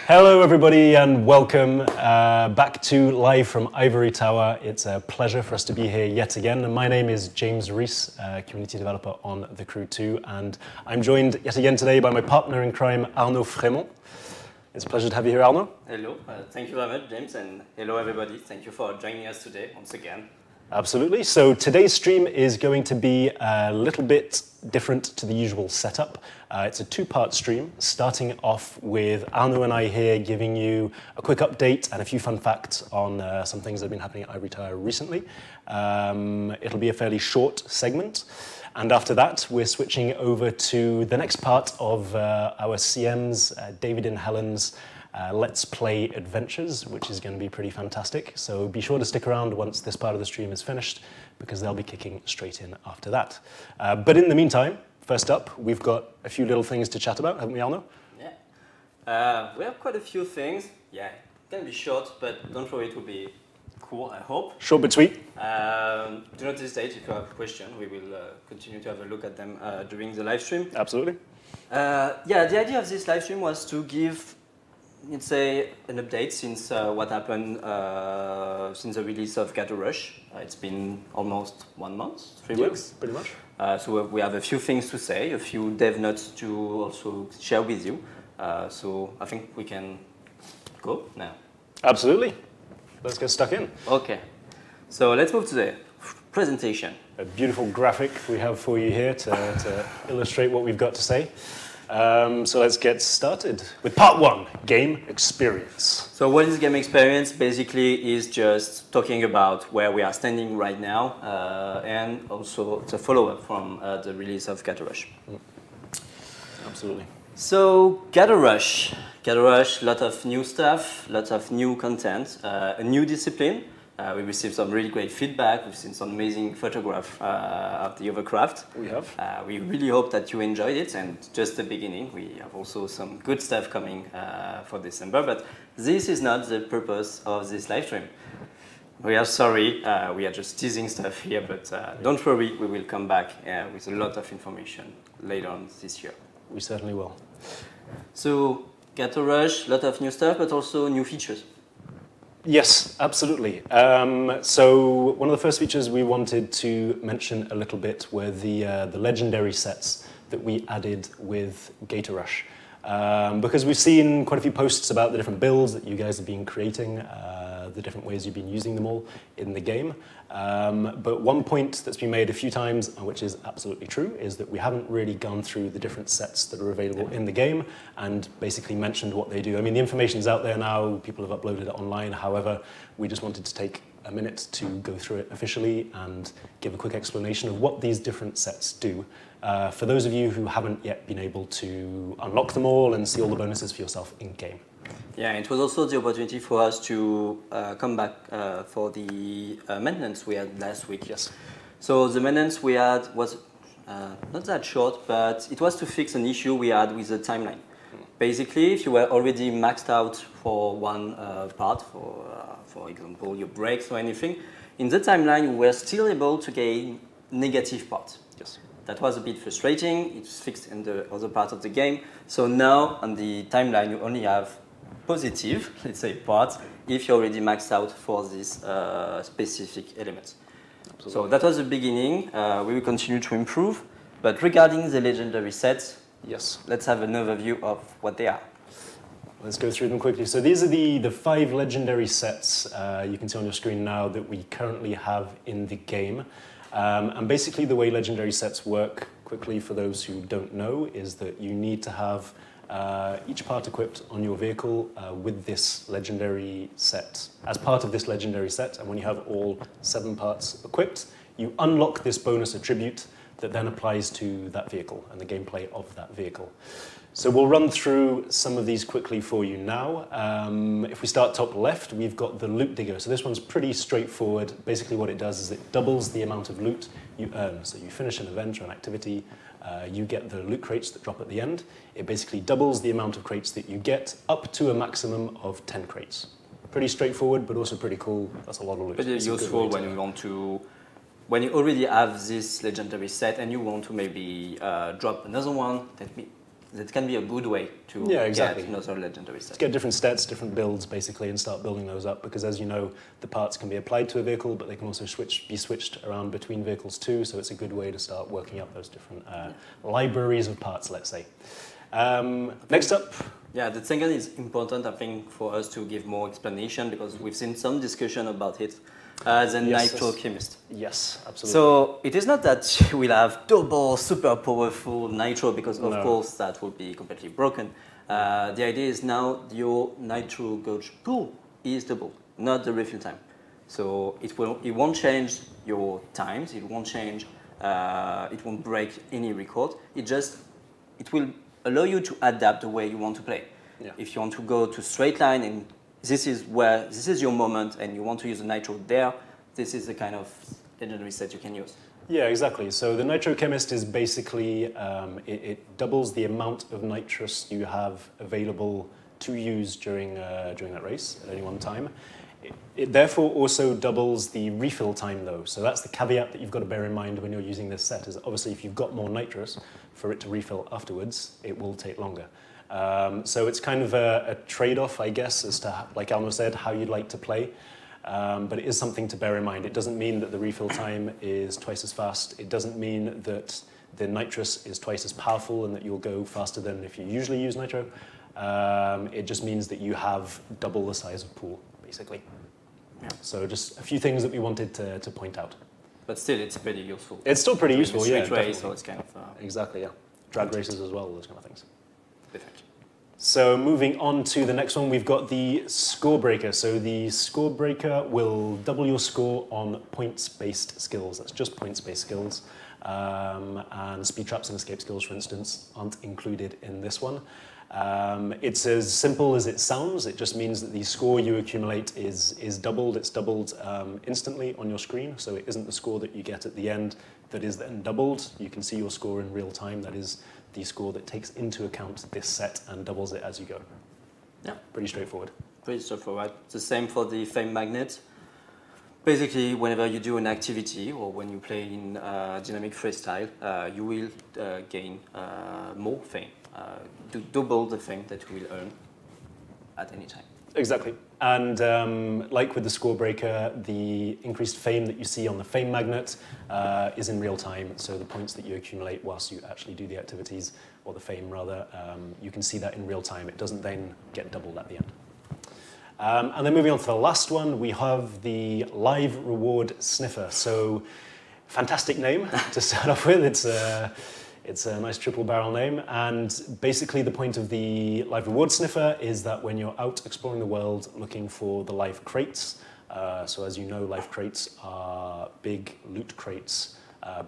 Hello everybody and welcome back to Live from Ivory Tower. It's a pleasure for us to be here yet again. And my name is James Rees, community developer on The Crew 2, and I'm joined yet again today by my partner in crime, Arnaud Frémont. It's a pleasure to have you here, Arnaud. Hello, thank you very much, James, and hello everybody. Thank you for joining us today once again. Absolutely. So today's stream is going to be a little bit different to the usual setup. It's a two-part stream, starting off with Arnaud and I here giving you a quick update and a few fun facts on some things that have been happening at Ivory Tower recently. It'll be a fairly short segment. And after that, we're switching over to the next part of our CM's, David and Helen's Let's Play Adventures, which is going to be pretty fantastic. So be sure to stick around once this part of the stream is finished, because they'll be kicking straight in after that. But in the meantime, first up, we've got a few little things to chat about, haven't we, Arnaud? Yeah. We have quite a few things. Yeah, it can be short, but don't worry, it will be cool, I hope. Short but sweet. Do not hesitate if you have a question. We will continue to have a look at them during the live stream. Absolutely. Yeah, the idea of this live stream was to give, let's say, an update since what happened since the release of Gato Rush. It's been almost 1 month, 3 weeks. Pretty much. So we have a few things to say, a few dev notes to also share with you. So I think we can go now. Absolutely. Let's get stuck in. Okay. So let's move to the presentation. A beautiful graphic we have for you here to illustrate what we've got to say. So let's get started with part one, game experience. So what is game experience? Basically is just talking about where we are standing right now and also the follow-up from the release of Gato Rush. Absolutely. So Gato Rush, lot of new stuff, lots of new content, a new discipline. We received some really great feedback. We've seen some amazing photographs of the overcraft. We have. We really hope that you enjoyed it, and just the beginning. We have also some good stuff coming for December, but this is not the purpose of this live stream. We are sorry, we are just teasing stuff here, but don't worry, we will come back with a lot of information later on this year. We certainly will. So, Gato Rush, lot of new stuff, but also new features. Yes, absolutely. So one of the first features we wanted to mention a little bit were the legendary sets that we added with Gato Rush. Because we've seen quite a few posts about the different builds that you guys have been creating, the different ways you've been using them all in the game. But one point that's been made a few times, which is absolutely true, is that we haven't really gone through the different sets that are available in the game and basically mentioned what they do. I mean, the information's out there now, people have uploaded it online. However, we just wanted to take a minute to go through it officially and give a quick explanation of what these different sets do. For those of you who haven't yet been able to unlock them all and see all the bonuses for yourself in-game. Yeah, it was also the opportunity for us to come back for the maintenance we had last week. Yes. So the maintenance we had was not that short, but it was to fix an issue we had with the timeline. Basically, if you were already maxed out for one part, for example, your brakes or anything, in the timeline you were still able to gain negative parts. Yes. That was a bit frustrating. It's fixed in the other part of the game. So now on the timeline you only have positive, let's say, parts if you're already maxed out for these specific elements. Absolutely. So that was the beginning. We will continue to improve. But regarding the legendary sets, yes, let's have an overview of what they are. Let's go through them quickly. So these are the 5 legendary sets you can see on your screen now that we currently have in the game. And basically the way legendary sets work, quickly for those who don't know, is that you need to have each part equipped on your vehicle with this legendary set, as part of this legendary set. And when you have all 7 parts equipped, you unlock this bonus attribute that then applies to that vehicle and the gameplay of that vehicle. So we'll run through some of these quickly for you now. If we start top left, we've got the loot digger. So this one's pretty straightforward. Basically what it does is it doubles the amount of loot you earn. So you finish an event or an activity, you get the loot crates that drop at the end. It basically doubles the amount of crates that you get up to a maximum of 10 crates. Pretty straightforward, but also pretty cool. That's a lot of loot. Pretty useful when you want to, when you already have this legendary set and you want to maybe drop another one, that can be a good way to get another legendary set. To get different stats, different builds, basically, and start building those up, because as you know, the parts can be applied to a vehicle, but they can also be switched around between vehicles too, so it's a good way to start working out those different libraries of parts, let's say. Next up. Yeah, the second is important, I think, for us to give more explanation, because we've seen some discussion about it. The nitro chemist. Yes, absolutely. So it is not that we'll have double, super powerful nitro, because of course that will be completely broken. The idea is now your nitro gauge pool is double, not the refill time. So it won't change your times, it won't change, it won't break any record. It will allow you to adapt the way you want to play. Yeah. If you want to go to straight line and this is your moment and you want to use a nitro there, this is the kind of legendary set you can use. Yeah, exactly. So the nitro chemist is basically, it doubles the amount of nitrous you have available to use during that race at any one time. It therefore also doubles the refill time though. So that's the caveat that you've got to bear in mind when you're using this set, is obviously if you've got more nitrous, for it to refill afterwards, it will take longer. So it's kind of a trade-off, I guess, as to, like Alno said, how you'd like to play. But it is something to bear in mind. It doesn't mean that the refill time is twice as fast. It doesn't mean that the nitrous is twice as powerful and that you'll go faster than if you usually use nitro. It just means that you have double the size of pool, basically. Yeah. So just a few things that we wanted to point out. But still, it's pretty useful. It's still pretty useful, yeah. Race, so it's kind of exactly, yeah. Drag races as well, those kind of things. Perfect. So moving on to the next one, we've got the score breaker. So the score breaker will double your score on points-based skills. That's just points-based skills. And speed traps and escape skills, for instance, aren't included in this one. It's as simple as it sounds. It just means that the score you accumulate is doubled. It's doubled instantly on your screen. So it isn't the score that you get at the end that is then doubled. You can see your score in real time. That is the score that takes into account this set and doubles it as you go. Yeah, pretty straightforward. Pretty straightforward. The same for the fame magnet. Basically, whenever you do an activity or when you play in dynamic freestyle, you will gain more fame. To double the fame that you will earn at any time. Exactly. And like with the score breaker, the increased fame that you see on the fame magnet is in real time. So the points that you accumulate whilst you actually do the activities, or the fame rather, you can see that in real time. It doesn't then get doubled at the end. And then moving on to the last one, we have the live reward sniffer. So fantastic name to start off with. It's a nice triple barrel name, and basically the point of the live reward sniffer is that when you're out exploring the world looking for the live crates, so as you know, live crates are big loot crates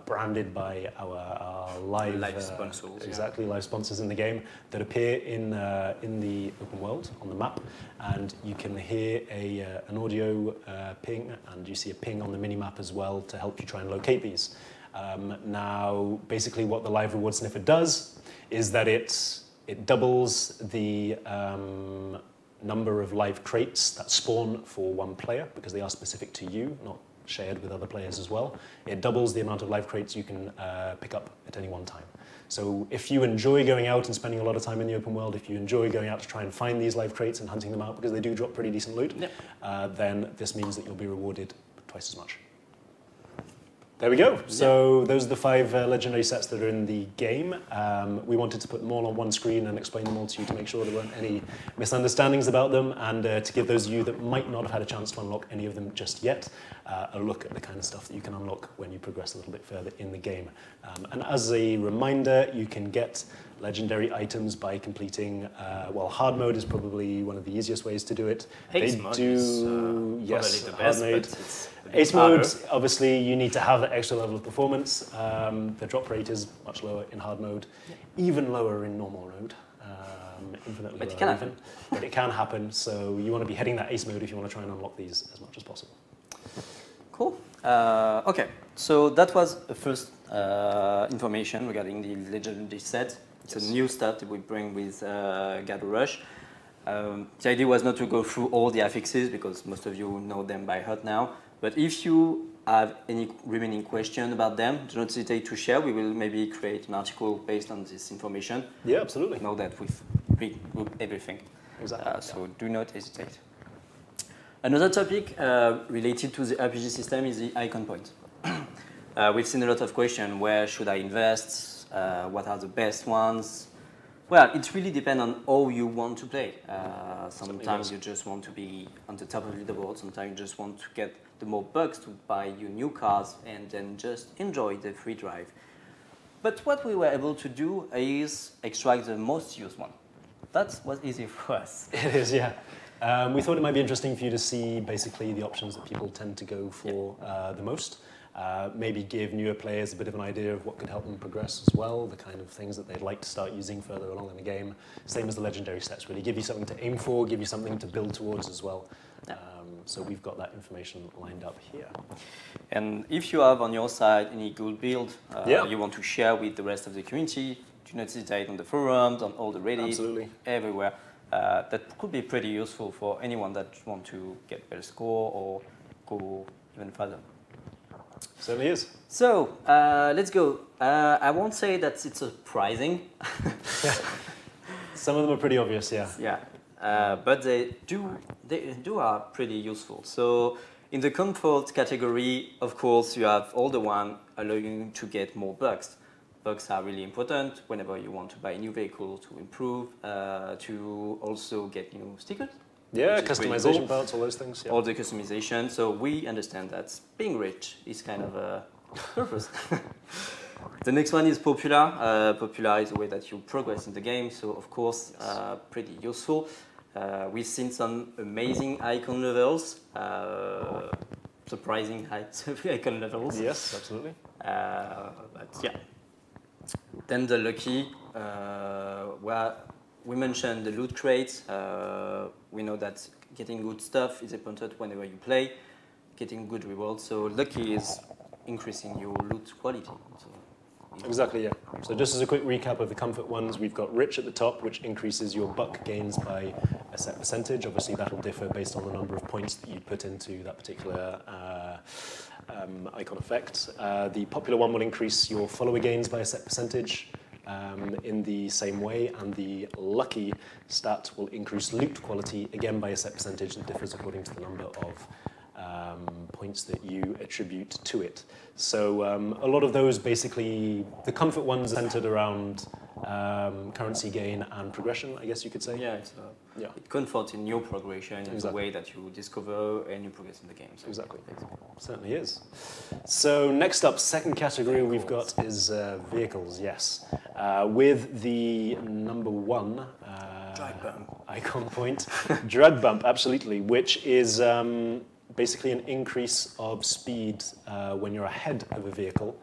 branded by our live sponsors. Exactly, live sponsors in the game that appear in the open world on the map, and you can hear an audio ping, and you see a ping on the mini-map as well to help you try and locate these. Now, basically what the live reward sniffer does is that it doubles the number of live crates that spawn for one player, because they are specific to you, not shared with other players as well. It doubles the amount of live crates you can pick up at any one time. So if you enjoy going out and spending a lot of time in the open world, if you enjoy going out to try and find these live crates and hunting them out, because they do drop pretty decent loot, then this means that you'll be rewarded twice as much. There we go. So those are the 5 legendary sets that are in the game. We wanted to put them all on one screen and explain them all to you to make sure there weren't any misunderstandings about them, and to give those of you that might not have had a chance to unlock any of them just yet a look at the kind of stuff that you can unlock when you progress a little bit further in the game. And as a reminder, you can get legendary items by completing, well, hard mode is probably one of the easiest ways to do it. Ace mode is yes, probably the hard best, mode. but it's Ace mode, obviously, you need to have that extra level of performance. The drop rate is much lower in hard mode, even lower in normal mode. Infinitely but lower it can even. But it can happen, so you want to be hitting that ace mode if you want to try and unlock these as much as possible. Cool. Okay, so that was the first information regarding the legendary set. It's a new stuff that we bring with Gather Rush. The idea was not to go through all the FAQs because most of you know them by heart now. But if you have any remaining question about them, do not hesitate to share. We will maybe create an article based on this information. Yeah, absolutely. Know that we've regrouped everything. Exactly. So do not hesitate. Another topic related to the RPG system is the icon point. We've seen a lot of questions. Where should I invest? What are the best ones? Well, it really depends on how you want to play. Sometimes you just want to be on the top of the leaderboard. Sometimes you just want to get the more bucks to buy you new cars and then just enjoy the free drive. But what we were able to do is extract the most used one. That was easy for us. It is, yeah. We thought it might be interesting for you to see basically the options that people tend to go for the most. Maybe give newer players a bit of an idea of what could help them progress as well, the kind of things that they'd like to start using further along in the game. Same as the legendary sets, really. Give you something to aim for, give you something to build towards as well. So we've got that information lined up here. And if you have on your side any good build you want to share with the rest of the community, do not hesitate on the forums, on all the Reddit, everywhere. That could be pretty useful for anyone that want to get better score or go even further. Certainly is. So let's go. I won't say that it's surprising. Some of them are pretty obvious, yeah. Yeah, but they do are pretty useful. So in the comfort category, of course, you have all the one allowing you to get more bucks. Bucks are really important whenever you want to buy a new vehicle to improve, to also get new stickers. Yeah, customization parts, all those things. Yeah. All the customization. So we understand that being rich is kind of a purpose. The next one is popular. Popular is the way that you progress in the game. So of course, pretty useful. We've seen some amazing icon levels, surprising heights of icon levels. Yes, absolutely. But yeah. Then the lucky, well, we mentioned the loot crates. We know that getting good stuff is important whenever you play, getting good rewards. So lucky is increasing your loot quality. So, exactly, yeah. So just as a quick recap of the comfort ones, we've got rich at the top, which increases your buck gains by a set percentage. Obviously, that'll differ based on the number of points that you put into that particular icon effect. The popular one will increase your follower gains by a set percentage in the same way, and the lucky stat will increase loot quality, again by a set percentage that differs according to the number of points that you attribute to it. So a lot of those, basically, the comfort ones are centered around currency gain and progression, I guess you could say. Yeah, it comforts in your progression in the way that you discover and you progress in the game. So exactly. Certainly is. So next up, second category we've got is vehicles, yes. With the number one drag bump icon point, drag bump, absolutely, which is basically an increase of speed when you're ahead of a vehicle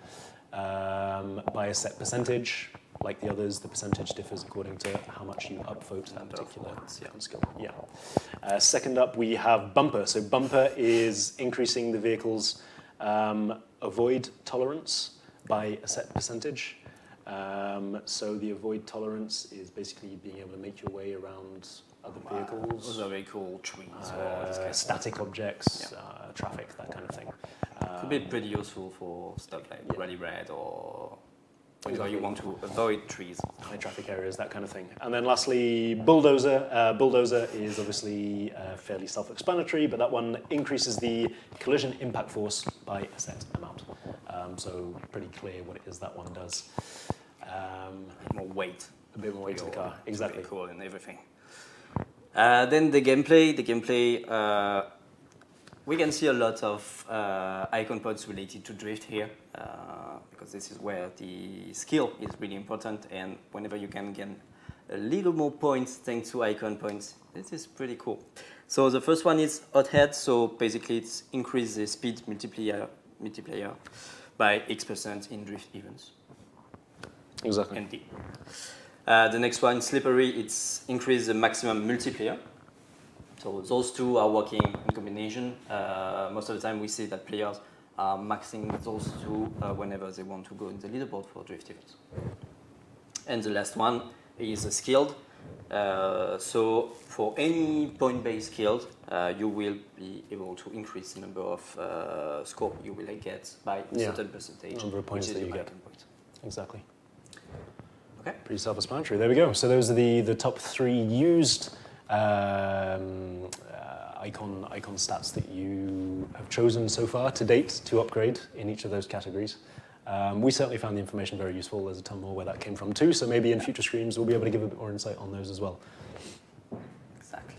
by a set percentage. Like the others, the percentage differs according to how much you upvote that particular skill. Yeah. Second up, we have bumper. So bumper is increasing the vehicle's avoid tolerance by a set percentage. So the avoid tolerance is basically being able to make your way around other vehicles. Other vehicle trees, static objects, traffic, that kind of thing. Could be pretty useful for stuff like Rally Red or whenever you want to avoid trees. High traffic areas, that kind of thing. And then lastly, bulldozer. Bulldozer is obviously fairly self-explanatory, but that one increases the collision impact force by a set amount. So pretty clear what it is that one does. More weight. A bit more weight to the car, exactly. Cool and everything. Then the gameplay. We can see a lot of icon points related to drift here, because this is where the skill is really important, and whenever you can gain a little more points thanks to icon points, this is pretty cool. So the first one is hot head, so basically it's increase the speed multiplier by X% in drift events. Exactly. ND. The next one, slippery, it's increase the maximum multiplier. So those two are working in combination. Most of the time we see that players are maxing those two whenever they want to go in the leaderboard for drift events. And the last one is skilled. So for any point-based skilled, you will be able to increase the number of score you will get by a certain percentage. Number of points that you get. Point. Exactly. Okay. Pretty self-explanatory. There we go. So those are the top 3 used icon stats that you have chosen so far to date to upgrade in each of those categories. We certainly found the information very useful. There's a ton more where that came from too, so maybe in future streams we'll be able to give a bit more insight on those as well. Exactly.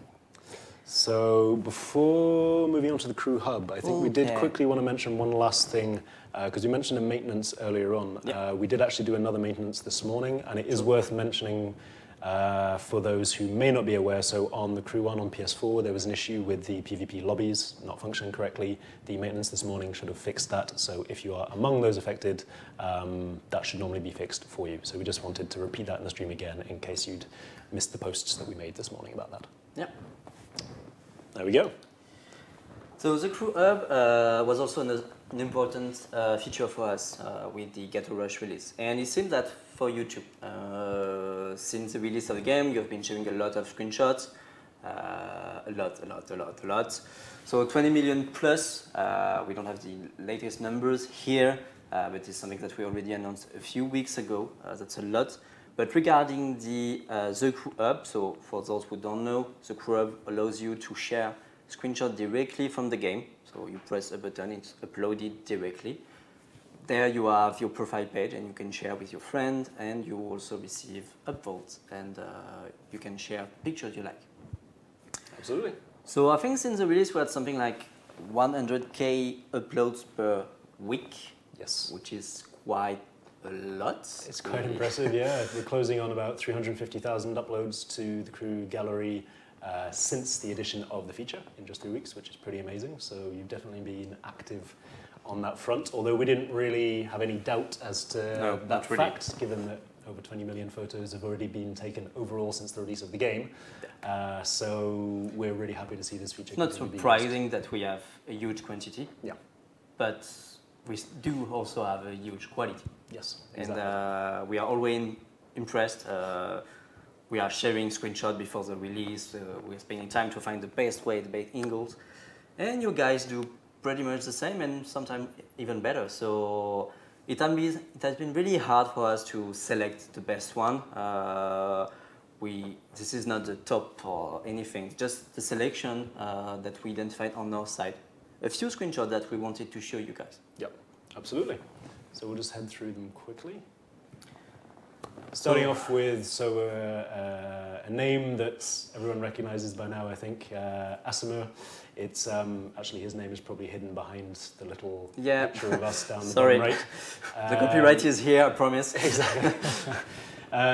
So before moving on to the crew hub, I think we did quickly want to mention one last thing, because we mentioned a maintenance earlier on. We did actually do another maintenance this morning, and it is worth mentioning for those who may not be aware. So on the Crew 1 on PS4, there was an issue with the PvP lobbies not functioning correctly. The maintenance this morning should have fixed that. So if you are among those affected, that should normally be fixed for you. So we just wanted to repeat that in the stream again in case you'd missed the posts that we made this morning about that. Yeah. There we go. So the Crew Hub was also an important feature for us with the Gato Rush release. And it seems that for YouTube, since the release of the game, you've been sharing a lot of screenshots, a lot. So 20 million plus, we don't have the latest numbers here, but it's something that we already announced a few weeks ago. That's a lot. But regarding the Crew Hub, so for those who don't know, the Crew Hub allows you to share screenshot directly from the game. So you press a button, it's uploaded directly. There you have your profile page and you can share with your friend, and you also receive upvotes, and you can share pictures you like. Absolutely. So I think since the release we had something like 100k uploads per week. Yes. Which is quite a lot. It's quite impressive, yeah. We're closing on about 350,000 uploads to the Crew gallery since the addition of the feature in just 3 weeks, which is pretty amazing. So you've definitely been active on that front, although we didn't really have any doubt as to that fact, given that over 20 million photos have already been taken overall since the release of the game. So we're really happy to see this feature. It's not surprising that we have a huge quantity, but we do also have a huge quality. Yes, exactly. And we are always impressed. We are sharing screenshots before the release. We're spending time to find the best way, the best angles. And you guys do pretty much the same, and sometimes even better. So it has been really hard for us to select the best one. This is not the top or anything, just the selection that we identified on our side. A few screenshots that we wanted to show you guys. Yep, absolutely. So we'll just head through them quickly. Starting off with a name that everyone recognizes by now, I think, Asimir. It's actually his name is probably hidden behind the little picture of us down the bottom right. The copyright is here, I promise. Exactly.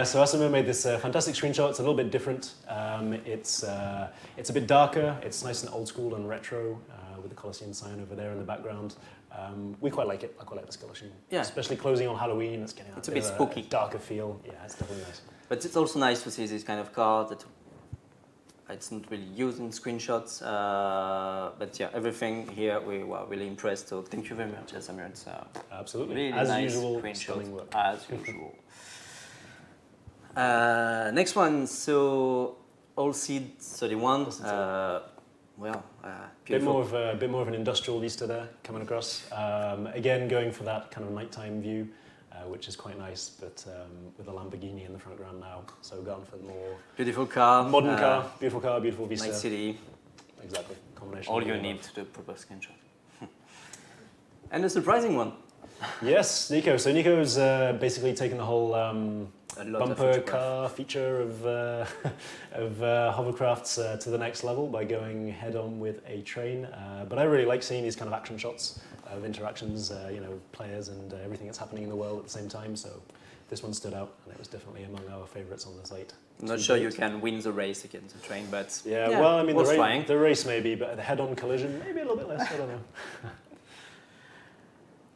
So Asimir made this fantastic screenshot. It's a little bit different. It's a bit darker. It's nice and old school and retro with the Colosseum sign over there in the background. We quite like it. I quite like the skeleton. Yeah. Especially closing on Halloween. It's getting a bit spooky. Darker feel. Yeah, it's definitely nice. But it's also nice to see this kind of car that it's not really used in screenshots. But yeah, everything here we were really impressed. So thank you very much, Asimir. It's absolutely. Really as nice usual, screenshot. work. As usual. Next one. So All Seed 31. Bit more of an industrial vista there coming across. Again, going for that kind of nighttime view. which is quite nice, but with a Lamborghini in the front ground now. So we're going for the more beautiful car, modern car, beautiful vista. Nice city. Exactly, combination. All you need to the proper screenshot. And a surprising one. Yes, Nico. So Nico's basically taken the whole bumper car feature of hovercrafts to the next level by going head-on with a train. But I really like seeing these kind of action shots of interactions, you know, players and everything that's happening in the world at the same time. So this one stood out, and it was definitely among our favourites on the site. I'm not sure you can win the race against the train, but yeah well, I mean, the race maybe, but the head-on collision maybe a little bit less. I don't know.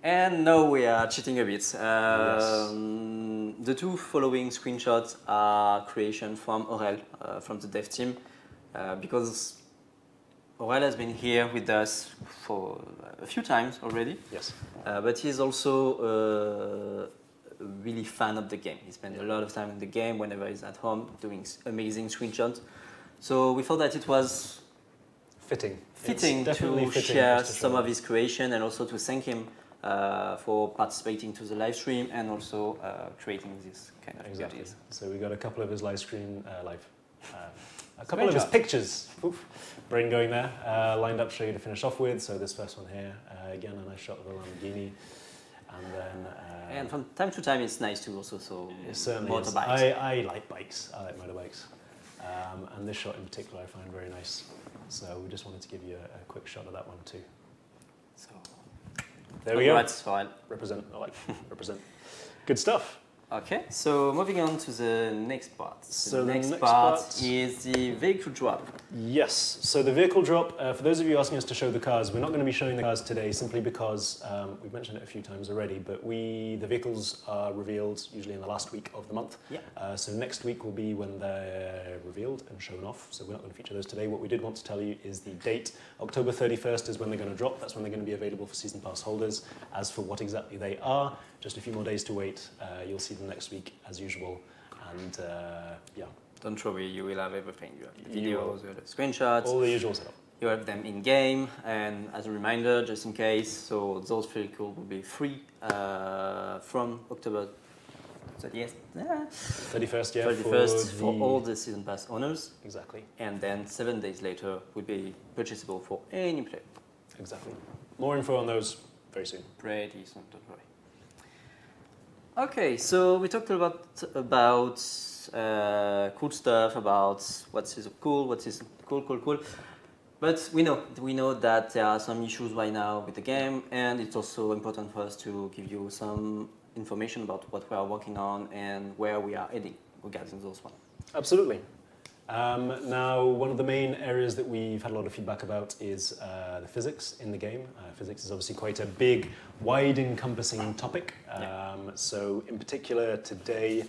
And now we are cheating a bit. Yes. The two following screenshots are creation from Aurel, from the dev team, because Aurel has been here with us for a few times already. Yes. But he's also a really fan of the game. He spends a lot of time in the game whenever he's at home doing amazing screenshots. So we thought that it was fitting to share some of his creation and also to thank him for participating to the live stream and also creating this kind of beauties. So we got a couple of his live stream a couple of his pictures, brain going there, lined up for you to finish off with. So this first one here, again a nice shot of a Lamborghini, and then and from time to time it's nice to also show motorbikes. I like bikes. I like motorbikes, and this shot in particular I find very nice. So we just wanted to give you a quick shot of that one too. So. There we go. Represent. I like represent. Good stuff. Okay, so moving on to the next part. So the next part is the vehicle drop. Yes, so the vehicle drop, for those of you asking us to show the cars, we're not going to be showing the cars today simply because we've mentioned it a few times already, but the vehicles are revealed usually in the last week of the month. Yeah. So next week will be when they're revealed and shown off, so we're not going to feature those today. What we did want to tell you is the date. October 31st is when they're going to drop. That's when they're going to be available for Season Pass holders. As for what exactly they are, just a few more days to wait. You'll see them next week as usual, and yeah. Don't worry, you will have everything. You have the videos, you have the screenshots, all the usual setup. You have them in game, and as a reminder, just in case, so those vehicles will be free from October 30th, 31st, yeah, 31st for all the Season Pass owners. Exactly. And then 7 days later will be purchasable for any player. Exactly. More info on those very soon. Pretty soon, don't worry. Okay, so we talked about cool stuff, about what is cool, what is cool. But we know that there are some issues right now with the game, and it's also important for us to give you some information about what we are working on and where we are heading regarding those ones. Absolutely. Now, one of the main areas that we've had a lot of feedback about is the physics in the game. Physics is obviously quite a big, wide-encompassing topic. So in particular today,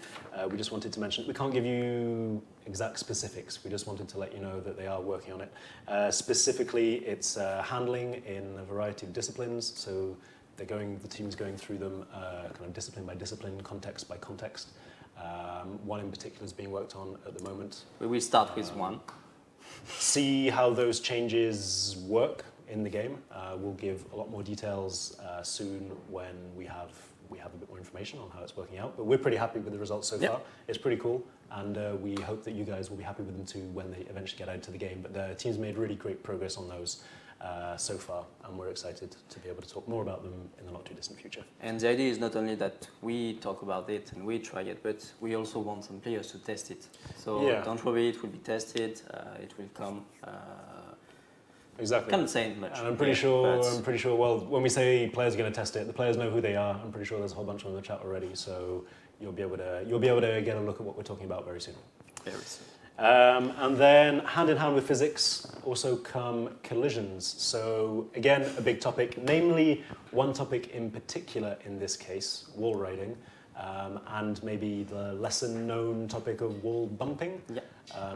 we just wanted to mention, we can't give you exact specifics, we just wanted to let you know that they are working on it. Specifically, it's handling in a variety of disciplines, so the team's going through them kind of discipline by discipline, context by context. One in particular is being worked on at the moment. We will start with one. See how those changes work in the game. We'll give a lot more details soon when we have a bit more information on how it's working out. But we're pretty happy with the results so far. It's pretty cool, and we hope that you guys will be happy with them too when they eventually get out to the game. But the team's made really great progress on those so far, and we're excited to be able to talk more about them in the not too distant future. And the idea is not only that we talk about it and we try it, but we also want some players to test it. So don't worry, it will be tested. It will come. Exactly. Can't say much. And I'm pretty sure. Well, when we say players are going to test it, the players know who they are. I'm pretty sure there's a whole bunch of them in the chat already. So you'll be able to get a look at what we're talking about very soon. Very soon. And then, hand in hand with physics, also come collisions. So again, a big topic, namely one topic in particular in this case, wall riding, and maybe the lesser known topic of wall bumping,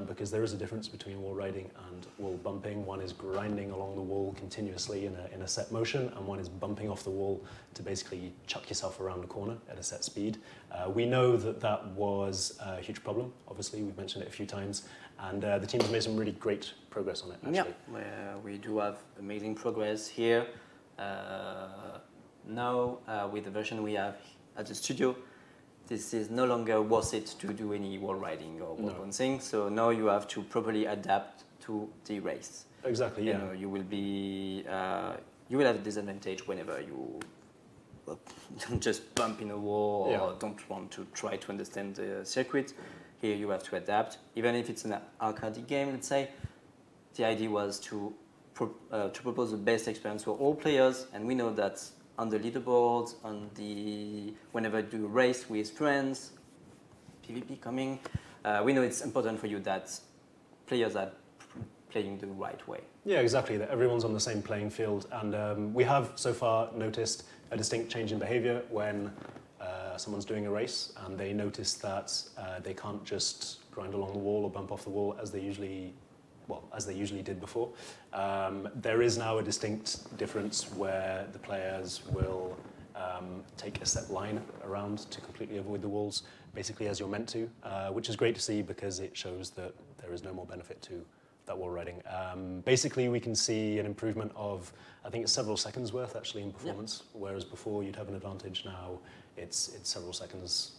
because there is a difference between wall riding and wall bumping. One is grinding along the wall continuously in a set motion, and one is bumping off the wall to basically chuck yourself around the corner at a set speed. We know that was a huge problem. Obviously, we've mentioned it a few times, and the team has made some really great progress on it, actually. Yeah, we do have amazing progress here. Now, with the version we have at the studio, this is no longer worth it to do any wall riding or wall bouncing. So now you have to properly adapt to the race. Exactly. Yeah. You will be you will have a disadvantage whenever you don't just bump in a wall or don't want to try to understand the circuit. Here you have to adapt, even if it's an arcade game. Let's say the idea was to propose the best experience for all players, and we know that on the leaderboards, whenever you do a race with friends, PvP coming, we know it's important for you that players are playing the right way. Yeah, exactly, that everyone's on the same playing field, and we have so far noticed a distinct change in behavior when someone's doing a race and they notice that they can't just grind along the wall or bump off the wall as they usually did before. There is now a distinct difference where the players will take a set line around to completely avoid the walls, basically as you're meant to, which is great to see because it shows that there is no more benefit to that wall riding. Basically, we can see an improvement of, I think it's several seconds worth actually in performance, whereas before you'd have an advantage. Now it's several seconds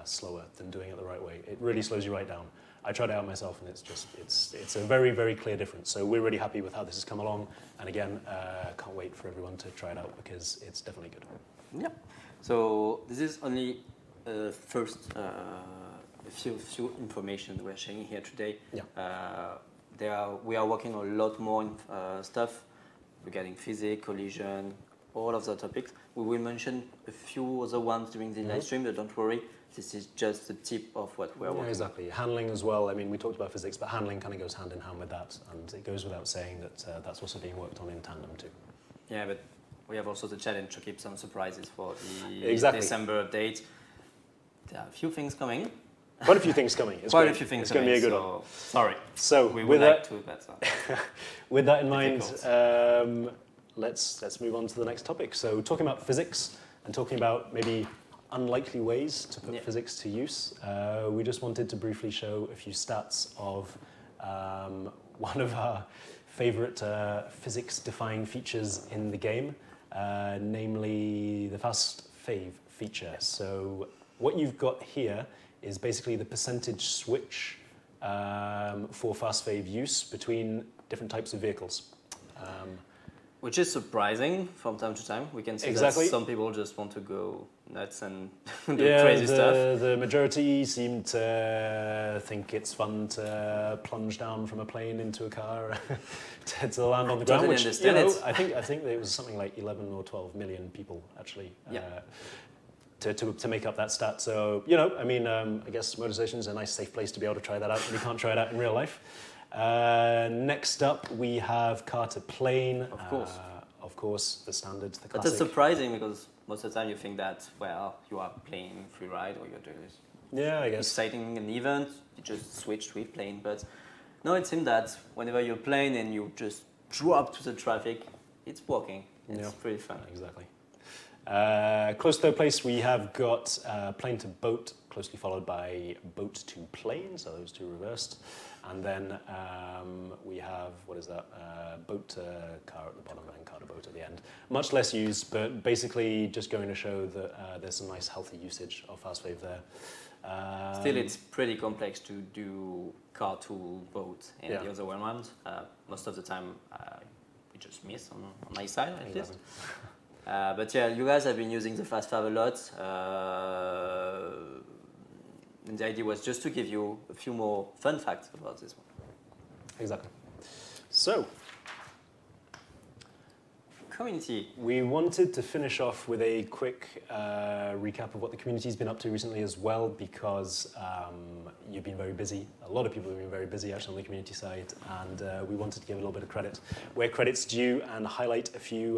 slower than doing it the right way. It really slows you right down. I tried it out myself, and it's a very, very clear difference. So we're really happy with how this has come along, and again, can't wait for everyone to try it out because it's definitely good. Yeah. So this is only first a few information we're sharing here today. Yeah. We are working on a lot more stuff regarding physics, collision, all of the topics. We will mention a few other ones during the live stream, but don't worry, this is just the tip of what we're working on. Exactly. Handling as well. I mean, we talked about physics, but handling kind of goes hand in hand with that, and it goes without saying that that's also being worked on in tandem too. Yeah, but we have also the challenge to keep some surprises for the December update. There are a few things coming. Quite a few things coming. It's going to be a good one. Sorry. So we would like to, but with that in mind, let's move on to the next topic. So talking about physics and talking about maybe unlikely ways to put physics to use, we just wanted to briefly show a few stats of one of our favorite physics-defying features in the game, namely the fast fave feature. So what you've got here is basically the percentage switch for fast fave use between different types of vehicles. Which is surprising from time to time. We can see that some people just want to go nuts and do crazy stuff. The majority seem to think it's fun to plunge down from a plane into a car to land on the ground. Which, I think it was something like 11 or 12 million people actually. To make up that stat. So, I guess Motornation is a nice safe place to be able to try that out, and you can't try it out in real life. Next up, we have car to plane. Of course, the standard, the classic. But that's surprising because most of the time you think that, you are playing free ride or you're doing this. Yeah, I guess. Exciting an event, you just switch with plane. But no, it seems that whenever you're playing and you just drop to the traffic, it's working. It's pretty fun. Exactly. Close to third place, we have got plane to boat, closely followed by boat to plane, so those two reversed. And then we have, boat to car at the bottom and car to boat at the end. Much less used, but basically just going to show that there's some nice healthy usage of fast fave there. Still, it's pretty complex to do car to boat and the other way around. Most of the time, we just miss on my side at least. But you guys have been using the fast fav a lot. And the idea was just to give you a few more fun facts about this one. Exactly. So, community. We wanted to finish off with a quick recap of what the community's been up to recently as well, because you've been very busy. A lot of people have been very busy actually on the community side, and we wanted to give a little bit of credit where credit's due and highlight a few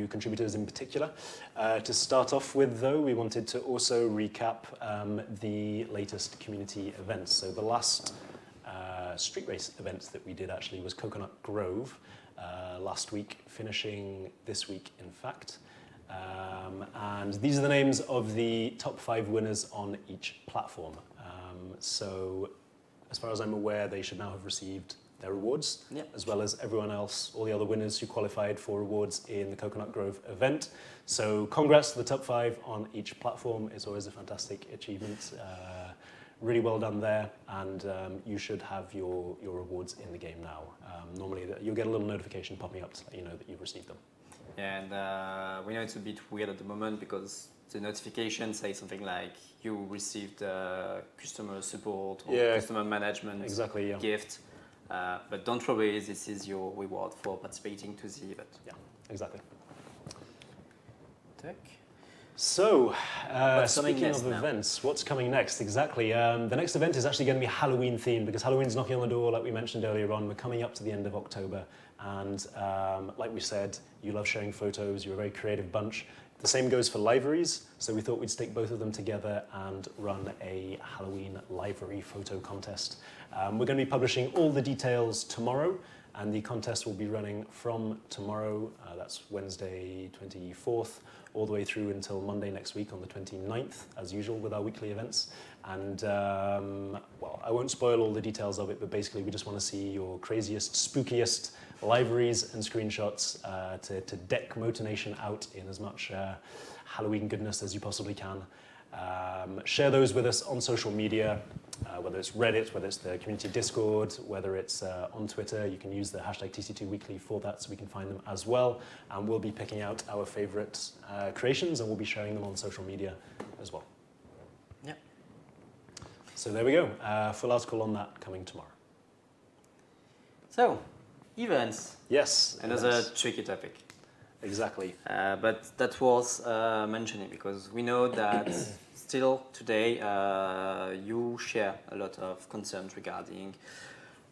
contributors in particular. To start off with, though, we wanted to also recap the latest community events. So the last street race event that we did actually was Coconut Grove last week, finishing this week, in fact. And these are the names of the top 5 winners on each platform. So as far as I'm aware, they should now have received their rewards, as well as everyone else, all the other winners who qualified for rewards in the Coconut Grove event. So congrats to the top 5 on each platform. It's always a fantastic achievement. Really well done there, and you should have your rewards in the game now. Normally you'll get a little notification popping up to let you know that you've received them. And we know it's a bit weird at the moment because the notification says something like you received customer support or customer management gift. But don't worry, this is your reward for participating to the event. Yeah, exactly. Tack. So, speaking of events, what's coming next? Exactly. The next event is actually going to be Halloween themed because Halloween's knocking on the door, like we mentioned earlier on. We're coming up to the end of October, and like we said, you love sharing photos. You're a very creative bunch. The same goes for liveries, so we thought we'd stick both of them together and run a Halloween livery photo contest. We're going to be publishing all the details tomorrow, and the contest will be running from tomorrow, that's Wednesday 24th, all the way through until Monday next week on the 29th, as usual with our weekly events. And, well, I won't spoil all the details of it, but basically we just want to see your craziest, spookiest liveries and screenshots to deck Motornation out in as much Halloween goodness as you possibly can. Share those with us on social media, whether it's Reddit, whether it's the community Discord, whether it's on Twitter. You can use the hashtag TC2Weekly for that so we can find them as well. And we'll be picking out our favorite creations and we'll be sharing them on social media as well. Yeah. So there we go. Full article on that coming tomorrow. So, events. Yes. Another tricky topic. Exactly. But that was mentioning because we know that still today you share a lot of concerns regarding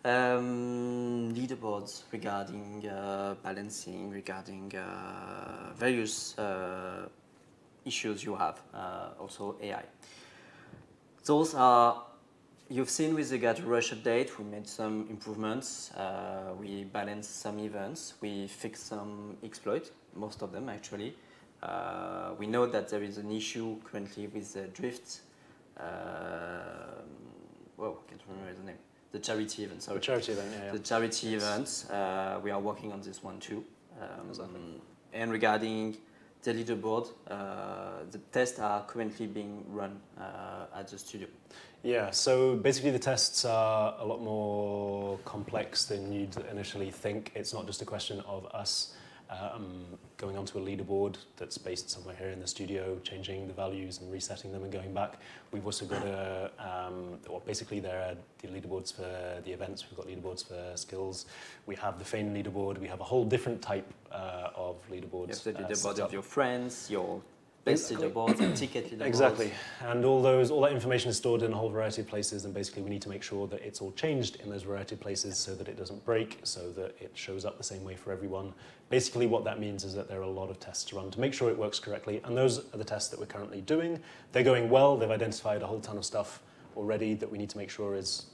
leaderboards, regarding balancing, regarding various issues you have, also AI. Those are, you've seen with the Gather Rush update, we made some improvements, we balanced some events, we fixed some exploits, most of them actually. We know that there is an issue currently with the drift, whoa, I can't remember the name. The charity event, sorry. The charity event, yeah. The charity events, we are working on this one too. And regarding the leaderboard, the tests are currently being run at the studio. Yeah, so basically the tests are a lot more complex than you'd initially think. It's not just a question of us going onto a leaderboard that's based somewhere here in the studio, changing the values and resetting them and going back. We've also got well, basically there are the leaderboards for the events, we've got leaderboards for skills, we have the Feign leaderboard, we have a whole different type of leaderboards. You have the leaderboard of your friends, your best leaderboards and ticket leaderboards. Exactly, and all that information is stored in a whole variety of places, and basically we need to make sure that it's all changed in those variety of places so that it doesn't break, so that it shows up the same way for everyone. Basically what that means is that there are a lot of tests to run to make sure it works correctly, and those are the tests that we're currently doing. They're going well, they've identified a whole ton of stuff already that we need to make sure is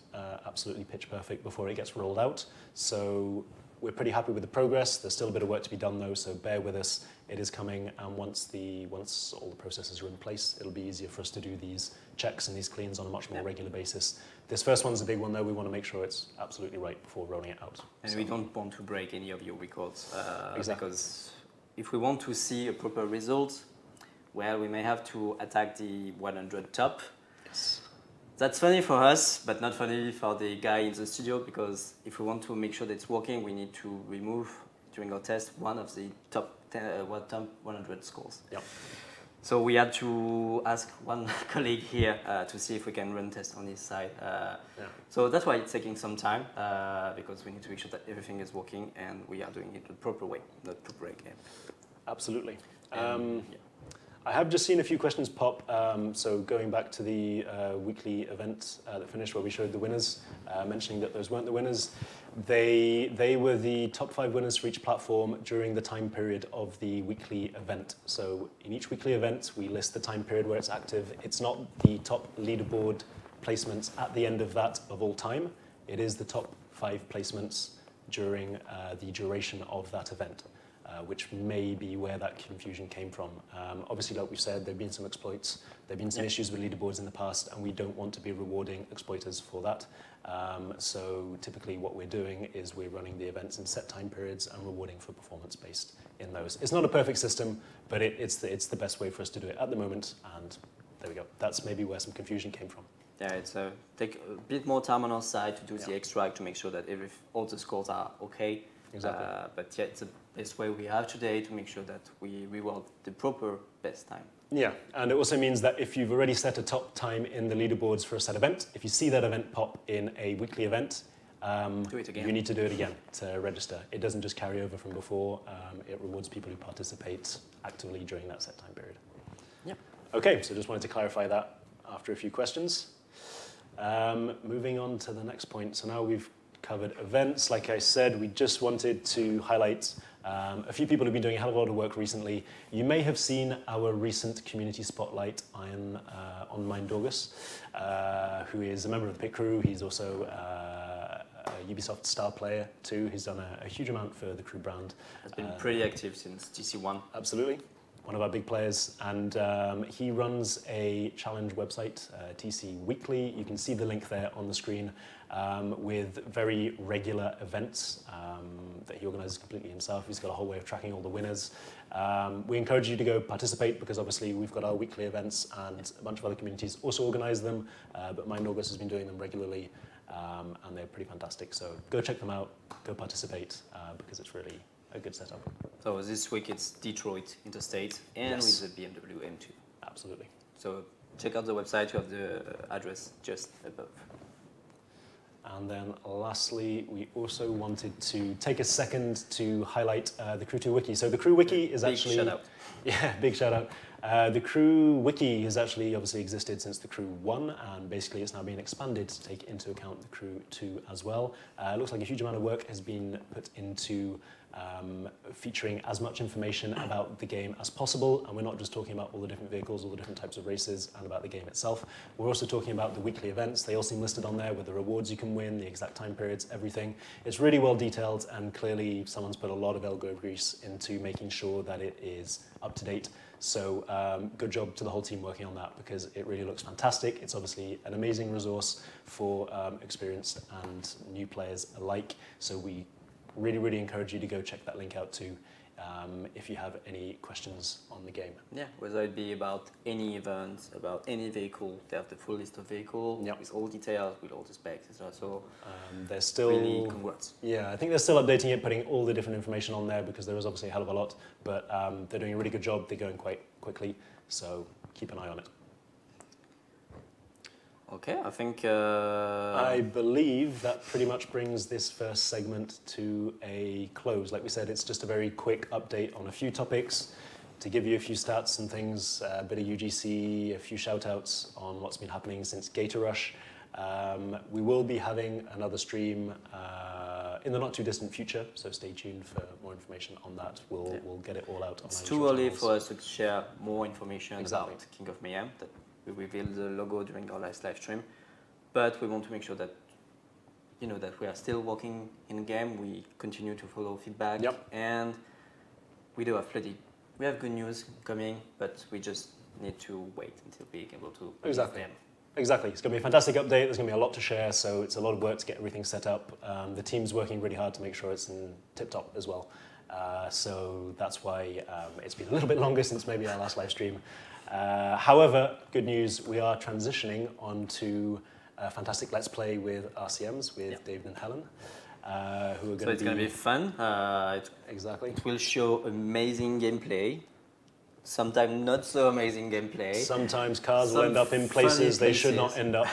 absolutely pitch perfect before it gets rolled out. So we're pretty happy with the progress. There's still a bit of work to be done though, so bear with us. It is coming, and once all the processes are in place, it'll be easier for us to do these checks and these cleans on a much more regular basis. This first one's a big one though. We want to make sure it's absolutely right before rolling it out. And we don't want to break any of your records, because if we want to see a proper result, well, we may have to attack the 100 top. Yes. That's funny for us, but not funny for the guy in the studio, because if we want to make sure that it's working, we need to remove, during our test, one of the top 100 scores. Yep. So we had to ask one colleague here to see if we can run tests on his side. So that's why it's taking some time, because we need to make sure that everything is working and we are doing it the proper way, not to break it. Absolutely. I have just seen a few questions pop, so going back to the weekly event that finished where we showed the winners, mentioning that those weren't the winners. They were the top 5 winners for each platform during the time period of the weekly event. So in each weekly event, we list the time period where it's active. It's not the top leaderboard placements at the end of that of all time. It is the top 5 placements during the duration of that event. which may be where that confusion came from. Obviously, like we've said, there have been some exploits, there have been some issues with leaderboards in the past, and we don't want to be rewarding exploiters for that. So typically what we're doing is we're running the events in set time periods and rewarding for performance based in those. It's not a perfect system, but it's the best way for us to do it at the moment, and there we go. That's maybe where some confusion came from. Yeah, it's take a bit more time on our side to do the extract to make sure that all the scores are okay. Exactly. But yeah, it's the best way we have today to make sure that we reward the proper best time. Yeah, and it also means that if you've already set a top time in the leaderboards for a set event, if you see that event pop in a weekly event, do it again. You need to do it again to register. It doesn't just carry over from before, it rewards people who participate actively during that set time period. Yeah. Okay, so just wanted to clarify that after a few questions. Moving on to the next point. So now we've covered events. Like I said, we just wanted to highlight a few people who've been doing a hell of a lot of work recently. You may have seen our recent community spotlight on Mindorgus, who is a member of the pit crew. He's also a Ubisoft star player too. He's done a huge amount for the crew brand. Has been pretty active since TC1. Absolutely. One of our big players, and he runs a challenge website, TC Weekly. You can see the link there on the screen with very regular events that he organizes completely himself. He's got a whole way of tracking all the winners. We encourage you to go participate because obviously we've got our weekly events and a bunch of other communities also organize them, but Mindorgus has been doing them regularly and they're pretty fantastic. So go check them out, go participate because it's really a good setup. So this week it's Detroit Interstate and with the BMW M2. Absolutely. So check out the website, you have the address just above. And then lastly, we also wanted to take a second to highlight the Crew 2 Wiki. So the Crew Wiki is actually... Big shout out. Yeah, big shout out. The Crew Wiki has actually obviously existed since the Crew 1, and basically it's now being expanded to take into account the Crew 2 as well. It looks like a huge amount of work has been put into featuring as much information about the game as possible, and we're not just talking about all the different vehicles, all the different types of races, and about the game itself. We're also talking about the weekly events. They all seem listed on there with the rewards you can win, the exact time periods, everything. It's really well detailed, and clearly someone's put a lot of elbow grease into making sure that it is up to date. So good job to the whole team working on that, because it really looks fantastic. It's obviously an amazing resource for experienced and new players alike. So we really encourage you to go check that link out too if you have any questions on the game. Yeah, whether it be about any event, about any vehicle, they have the full list of vehicle with all details, with all the specs, etc. So they're still really congrats. Yeah, I think they're still updating it, putting all the different information on there because there is obviously a hell of a lot, but they're doing a really good job. They're going quite quickly, so keep an eye on it. Okay, I think... I believe that pretty much brings this first segment to a close. Like we said, it's just a very quick update on a few topics to give you a few stats and things, a bit of UGC, a few shout-outs on what's been happening since Gator Rush. We will be having another stream in the not-too-distant future, so stay tuned for more information on that. We'll get it all out on It's our too YouTube early channels. for us to share more information about King of Mayhem. We revealed the logo during our last live stream, but we want to make sure that that we are still working in game. We continue to follow feedback, and we do have we have good news coming, but we just need to wait until being able to Exactly. them. Exactly. It's going to be a fantastic update. There's going to be a lot to share, so it's a lot of work to get everything set up. The team's working really hard to make sure it's in tip-top as well. So that's why it's been a little bit longer since maybe our last live stream. However, good news, we are transitioning onto a fantastic Let's Play with RCMs, with David and Helen, who are going to be... So it's going to be fun. Exactly. It will show amazing gameplay, sometimes not so amazing gameplay. Sometimes cars will end up in places they should not end up,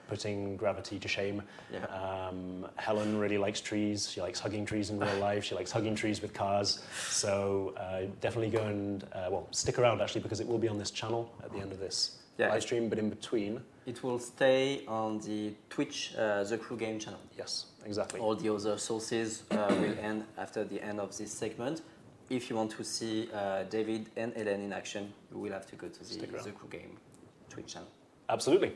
putting gravity to shame. Yeah. Helen really likes trees. She likes hugging trees in real life. She likes hugging trees with cars. So definitely go and, stick around actually, because it will be on this channel at the end of this live stream, but in between. It will stay on the Twitch, the Crew Game channel. Yes, exactly. All the other sources will end after the end of this segment. If you want to see David and Helen in action, you will have to go to the Crew Game Twitch channel. Absolutely.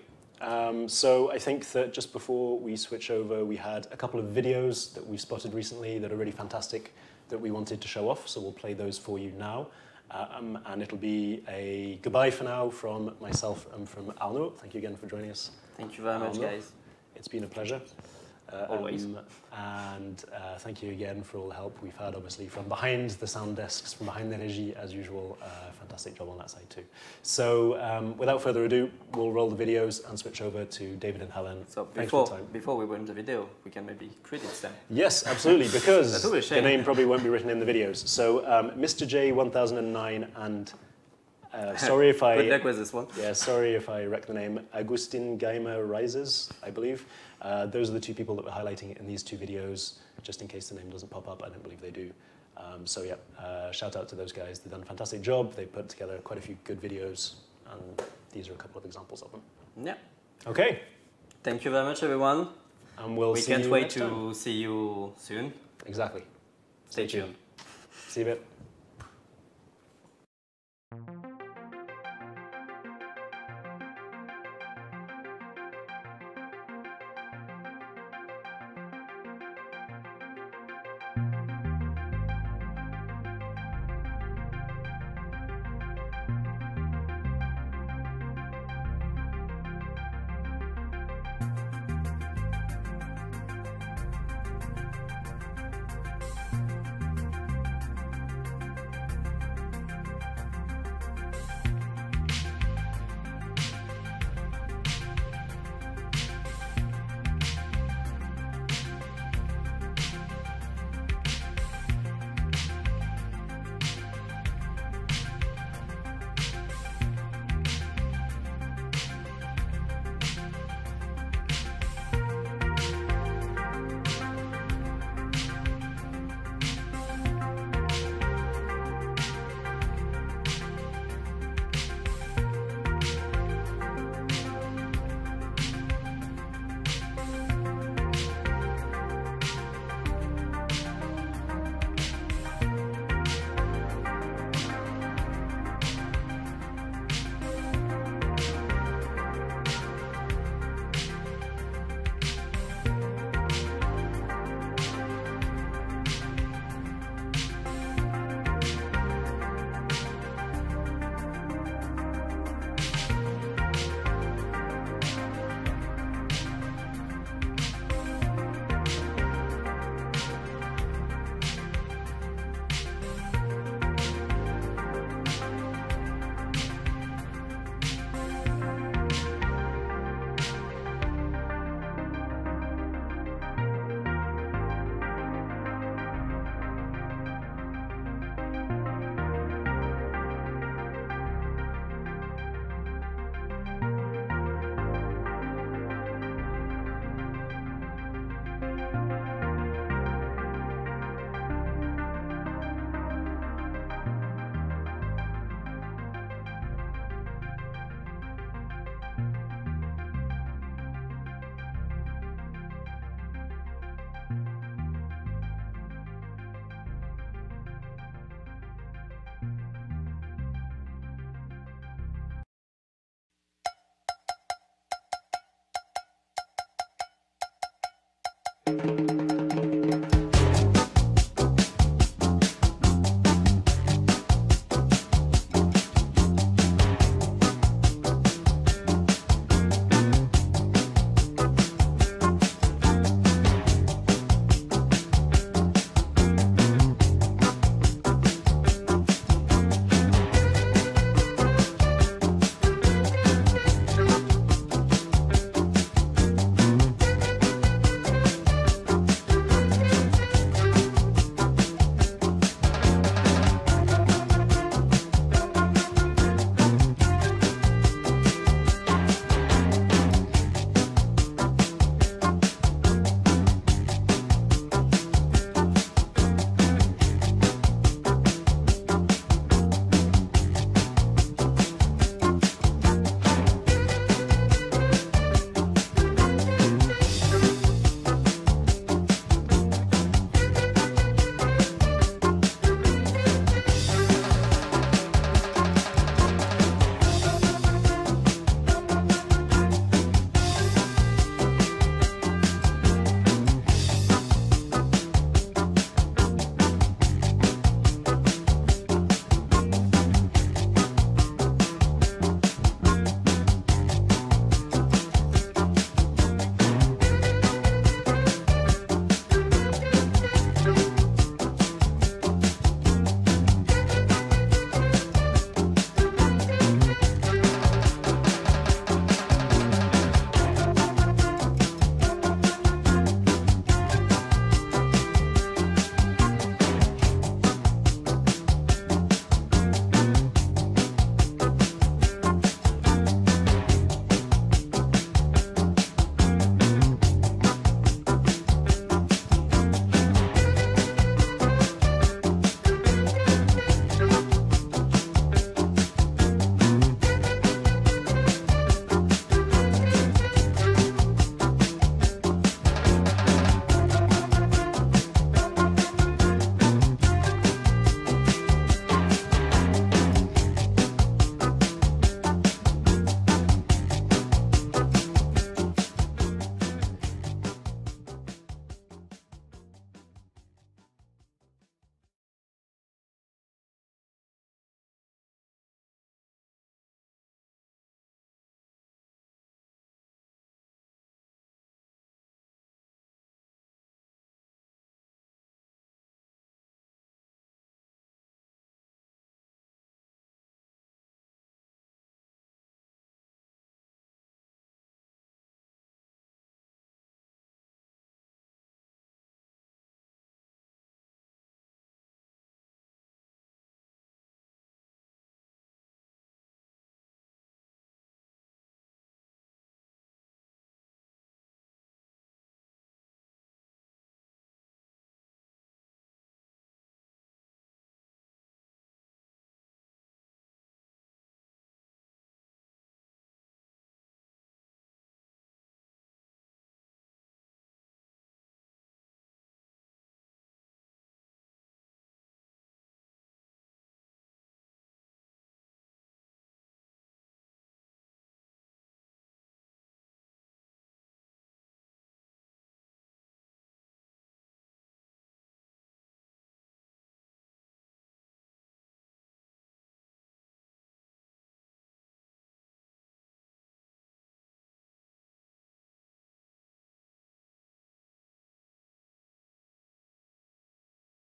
So I think that just before we switch over, we had a couple of videos that we've spotted recently that are really fantastic that we wanted to show off. So we'll play those for you now. And it'll be a goodbye for now from myself and from Arnaud. Thank you again for joining us. Thank you very much, guys. It's been a pleasure. Always. And thank you again for all the help we've had, obviously, from behind the sound desks, from behind the regie, as usual. Fantastic job on that side, too. So without further ado, we'll roll the videos and switch over to David and Helen. So Thanks for your time. before we run the video, we can maybe credit them. Yes, absolutely, because That's always a shame. the name probably won't be written in the videos. So Mr. J 1009 and sorry if I... Good luck with this one. Yeah, sorry if I wreck the name. Agustin Geimer Rises, I believe. Those are the two people that we're highlighting in these two videos, just in case the name doesn't pop up. I don't believe they do. So yeah, shout out to those guys. They've done a fantastic job. They put together quite a few good videos, and these are a couple of examples of them. Yeah. Okay. Thank you very much, everyone. And we can't wait to see you soon. Exactly. Stay tuned. See you in a bit.